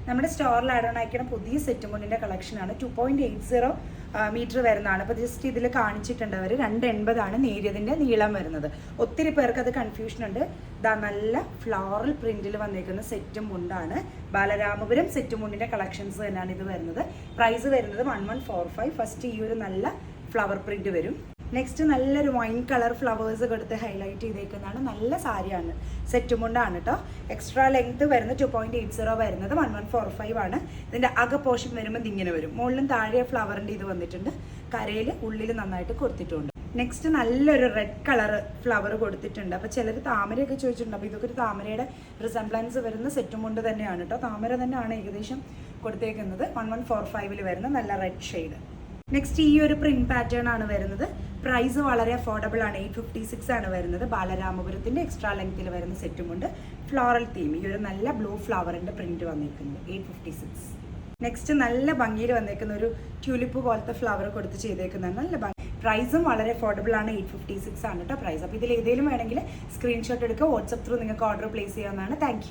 നമ്മുടെ സ്റ്റോറിൽ add on അയക്കുന്ന പുതിയ സെറ്റ് മുണ്ടിൻ്റെ കളക്ഷനാണ്. 2.80 മീറ്റർ വരുന്നതാണ്. അപ്പോൾ ജസ്റ്റ് ഇതിൽ കാണിച്ചിട്ടുണ്ട് അവർ 2.80 നേരിയതിൻ്റെ നീളം വരുന്നത്. ഒത്തിരി പേർക്ക് അത് കൺഫ്യൂഷൻ ഉണ്ട്. ഇതാ നല്ല ഫ്ലോറൽ പ്രിന്റിൽ വന്നേക്കുന്ന സെറ്റ് മുണ്ടാണ്. ബാലരാമപുരം സെറ്റ് മുണ്ടിൻ്റെ കളക്ഷൻസ് തന്നെയാണ് ഇത് വരുന്നത്. പ്രൈസ് വരുന്നത് 1145. ഫസ്റ്റ് ഈ ഒരു നല്ല ഫ്ലവർ പ്രിന്റ് വരും. നെക്സ്റ്റ് നല്ലൊരു വൈൻ കളർ ഫ്ലവേഴ്സ് കൊടുത്ത് ഹൈലൈറ്റ് ചെയ്തേക്കുന്നതാണ്. നല്ല സാരിയാണ്, സെറ്റ് മുണ്ടാണ് കേട്ടോ. എക്സ്ട്രാ ലെങ്ത് വരുന്നത് 2.80 വരുന്നത് 1145 ആണ്. ഇതിൻ്റെ അക പോർഷൻ വരുമ്പോൾ ഇതിങ്ങനെ വരും. മുകളിലും താഴെ ഫ്ലവറിൻ്റെ ഇത് വന്നിട്ടുണ്ട്. കരയിൽ ഉള്ളിൽ നന്നായിട്ട് കൊടുത്തിട്ടുണ്ട്. നെക്സ്റ്റ് നല്ലൊരു റെഡ് കളർ ഫ്ലവർ കൊടുത്തിട്ടുണ്ട്. അപ്പോൾ ചിലർ താമരയൊക്കെ ചോദിച്ചിട്ടുണ്ട്. അപ്പോൾ ഇതൊക്കെ ഒരു താമരയുടെ റിസംബ്ലൻസ് വരുന്ന സെറ്റ് മുണ്ട് തന്നെയാണ് കേട്ടോ. താമര തന്നെയാണ് ഏകദേശം കൊടുത്തേക്കുന്നത്. 1145 വരുന്ന നല്ല റെഡ് ഷെയ്ഡ്. നെക്സ്റ്റ് ഈ ഒരു പ്രിന്റ് പാറ്റേൺ ആണ് വരുന്നത്. പ്രൈസ് വളരെ അഫോർഡബിൾ ആണ്. 856 ആണ് വരുന്നത്. ബാലരാമപുരത്തിന്റെ എക്സ്ട്രാ ലെങ്ത്തിൽ വരുന്ന സെറ്റുമുണ്ട്. ഫ്ലോറൽ തീം, ഈ ഒരു നല്ല ബ്ലൂ ഫ്ലവറിന്റെ പ്രിന്റ് വന്നിരിക്കുന്നത്. 856. നെക്സ്റ്റ് നല്ല ഭംഗിയിൽ വന്നേക്കുന്ന ഒരു ട്യൂലിപ്പ് പോലത്തെ ഫ്ലവർ കൊടുത്ത് ചെയ്തേക്കുന്നതാണ്. നല്ല ഭംഗി. പ്രൈസും വളരെ അഫോർഡബിൾ ആണ്. 856 ആണ് കേട്ടോ പ്രൈസ്. അപ്പോൾ ഇതിൽ ഏതെങ്കിലും വേണമെങ്കിൽ സ്ക്രീൻഷോട്ട് എടുക്കുക. വാട്സപ്പ് ത്രൂ നിങ്ങൾക്ക് ഓർഡർ പ്ലേസ് ചെയ്യാവുന്നതാണ്. താങ്ക്